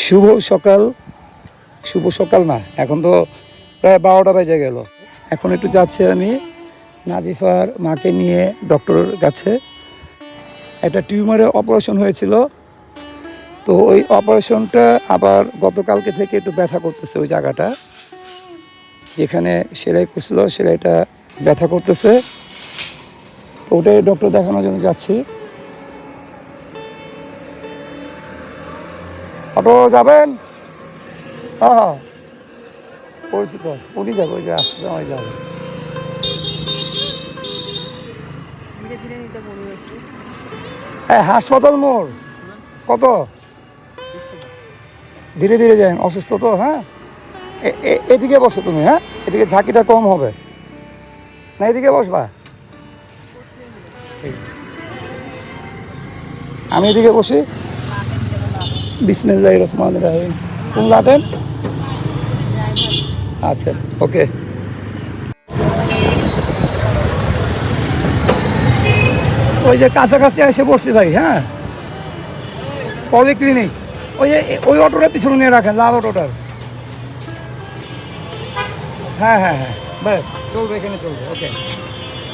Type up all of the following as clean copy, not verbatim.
শুভ সকাল। শুভ সকাল না, এখন তো প্রায় 12টা বেজে গেল। এখন একটু যাচ্ছি আমি নাজিফার মাকে নিয়ে ডক্টরের কাছে। একটা টিউমারের অপারেশন হয়েছিল, তো ওই অপারেশনটা আবার গতকালকে থেকে একটু ব্যথা করতেছে। ওই জায়গাটা যেখানে সেলাই করছিল সেলাইটা ব্যথা করতেছে, তো ওটাই ডক্টর দেখানোর জন্য যাচ্ছি। অটো যাবেন? হ্যাঁ হ্যাঁ, পরিচিত। উনি যাবে, ওই যে আসতে সময় যাবে। হ্যাঁ, হাসপাতাল মোড় কত? ধীরে ধীরে যান, অসুস্থ তো। হ্যাঁ, এদিকে বসো তুমি। হ্যাঁ, এদিকে ঝাঁকিটা কম হবে না, এদিকে বসবা। ঠিক আছে, আমি এদিকে বসি। বিসমিল্লাহির রহমানির রহিম। কোন লাদেন? আচ্ছা, ওকে। ওই যে কাছাকাছি এসে পড়ছি ভাই। হ্যাঁ, পলিক্লিনিক। ওই যে ওই অটোটা পিছনে নিয়ে রাখেন, লাল অটোটার। হ্যাঁ হ্যাঁ হ্যাঁ, ব্যাস চলবে, এখানে চলবে। ওকে,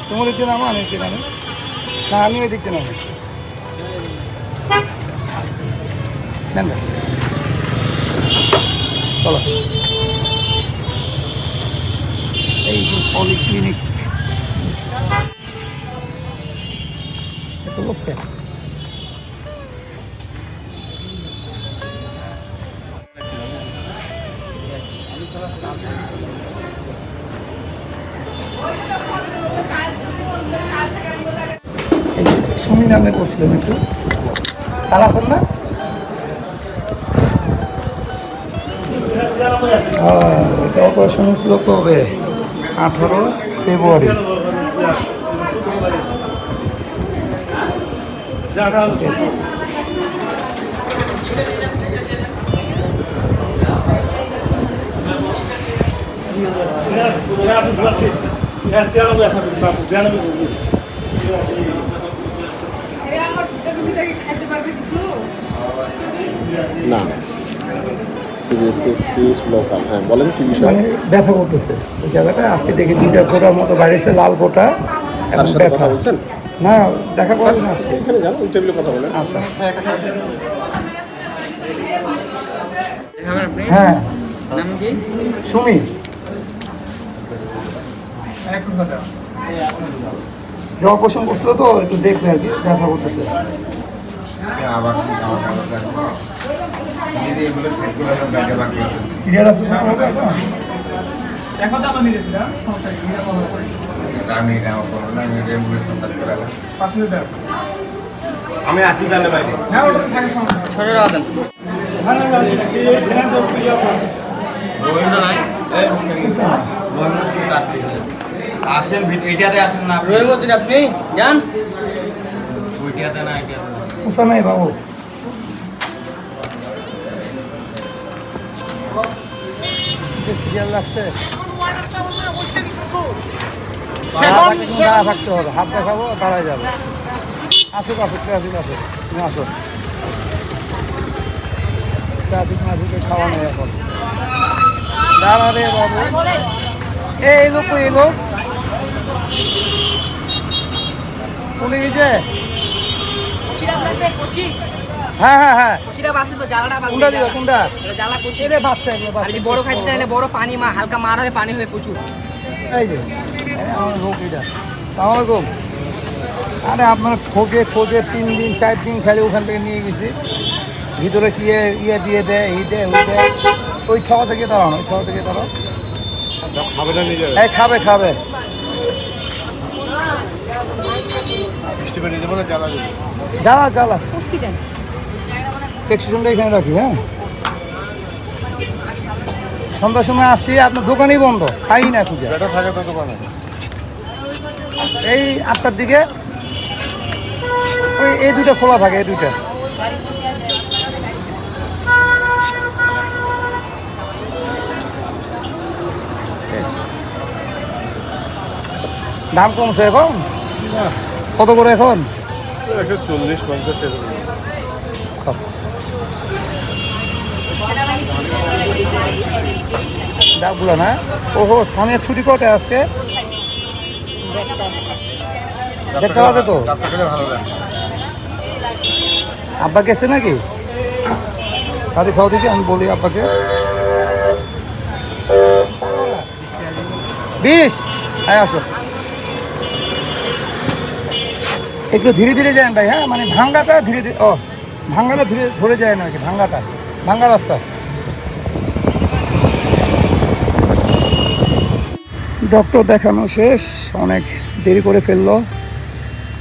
তোমার দিক দিয়ে নামো, আমি দিক দিয়ে নামি। না, আমি ওই দিক দিয়ে নামি। নেন ভাই, চলো। এই যে পলিক্লিনিক, এত লোক কেন? সুমি নামে করছিলেন একটু, স্যার আছেন না? এটা অপারেশন হয়েছিল কবে? 18 ফেব্রুয়ারি। না, সিবিএসসি লোকাল। হ্যাঁ, বলেন কি বিষয়? মানে ব্যথা করতেছে ওই জায়গাটা। আজকে দেখি 2টা ফোঁটার মতো বাইরেছে, লাল ফোঁটা এবং সাথে ব্যথা। কথা বলছেন? না, দেখা করাবে না আজকে। এখানে যান, ওই টেবিলে কথা বলেন। আচ্ছা, হ্যাঁ। নাম কি? সুমি। যে অপারেশন করছিল তো একটু দেখবে আর কি, ব্যথা করতেছে। সিরিয়াল আছে না? আমি আছি তাহলে বাইরে। আসেন, এইটাতে আসেন না, রহিমউদ্দিন আপনি যান। ওইটাতে না, এইটাতে। কোথা নাই বাবু? যে সিরিয়াল লাগছে থাকতে হবে, হাত দেখাবো, দাঁড়ায় যাবে। আসুক আসুক, ট্রাফিক আসুক, তুমি আসো। ট্রাফিক মাফিকে খাওয়া নেই এখন। দাঁড়া রে বাবু, এই লোক, এই লোক কোনে গেছে? হ্যাঁ হ্যাঁ হ্যাঁ, কোনটা দিবে? কোনটা? রে বাচ্চা, এগুলো বাচ্চা। বড় খাইতে চাইলে বড় পানি হালকা মার হবে, পানি হবে প্রচুর। এই যে আমার লোক এটা। সালামালাইকুম। আরে আপনার খোঁজে খোঁজে 3 দিন 4 দিন খেলে ওখান থেকে নিয়ে গেছি। ভিতরে কি ইয়ে দিয়ে দেয়, এই দেয়, ওই দেয়। ওই 6 থেকে দাঁড়ানো, ওই 6 থেকে দাঁড়াও। এই খাবে খাবে। জ্বালা জ্বালা প্রেসক্রিপশনটা এখানে রাখি। হ্যাঁ, সন্ধ্যার সময় আসছি, আপনার দোকানই বন্ধ, পাই না খুঁজে। এই 8টার দিকে ওই এই 2টা খোলা থাকে, এই 2টা। দাম কমছে এখন? কত করে এখন? 140-50 এরকম। ডাকগুলো না? ওহো, সামনের ছুটি কটায় আজকে? 1:30 বাজে তো। আব্বা গেছে নাকি? তাদের খাওয়া দেখি, আমি বলি আব্বাকে। 20, হ্যাঁ আসো। একটু ধীরে ধীরে যান ভাই, হ্যাঁ মানে ভাঙ্গাটা ধীরে ধীরে, ও ভাঙ্গাটা ধীরে ধরে যায় না আর কি, ভাঙ্গাটা ভাঙ্গা রাস্তা। ডক্টর দেখানো শেষ, অনেক দেরি করে ফেললো।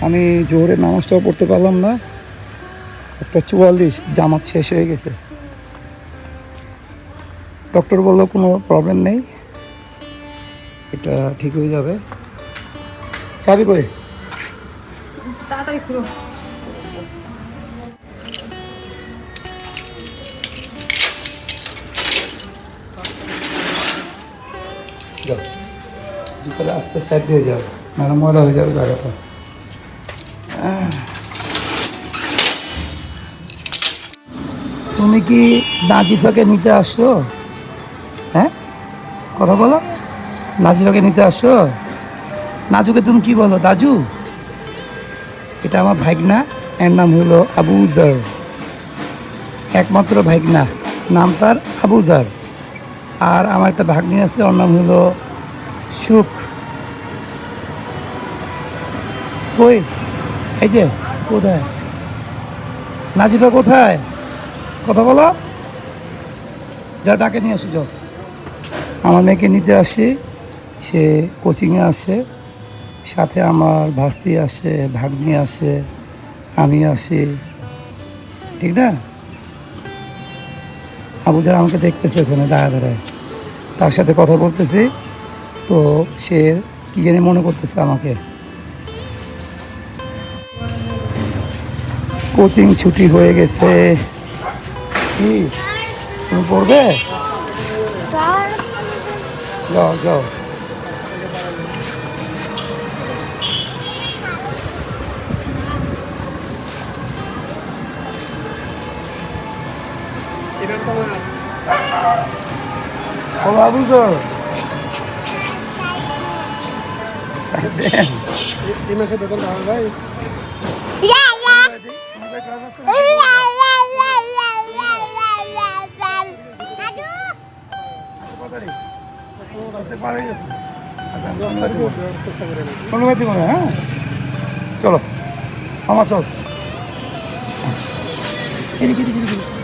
আমি জোহরের নামাজটাও পড়তে পারলাম না। 1:44 জামাত শেষ হয়ে গেছে। ডক্টর বললো কোনো প্রবলেম নেই, এটা ঠিক হয়ে যাবে। চাবি করে তাড়াতাড়ি খুলো। যাও, জুতোটা আস্তে সাইড দিয়ে যাও, নাহলে ময়লা হয়ে যাবে জায়গাটা। তুমি কি নাজিফাকে নিতে আসছো? হ্যাঁ, কথা বলো। নাজিফাকে নিতে আসছো? নাজুকে তুমি কি বলো? দাজু? এটা আমার ভাইগনা, এর নাম হলো আবুজার, একমাত্র ভাইগনা, নাম তার আবুজার। আর আমার একটা ভাগ্নি আছে, ওর নাম হলো সুখ। কই? এই যে, কোথায় নাজিফা? কোথায়? কথা বলো। যা ডাকে নিয়ে আসি, যাও। আমার মেয়েকে নিতে আসি, সে কোচিংয়ে আসে, সাথে আমার ভাস্তি আসে, ভাগ্নি আসে, আমি আসি, ঠিক না? আবুজার আমাকে দেখতেছে ওখানে দাঁড়া দাঁড়ায়, তার সাথে কথা বলতেছি, তো সে কি জানি মনে করতেছে আমাকে। কোচিং ছুটি হয়ে গেছে। কি তুমি পড়বে? যাও যাও। ও আবুজার, শনিবার দিব না? হ্যাঁ চলো, আমার চল। এদিকে এদিকে এদিকে।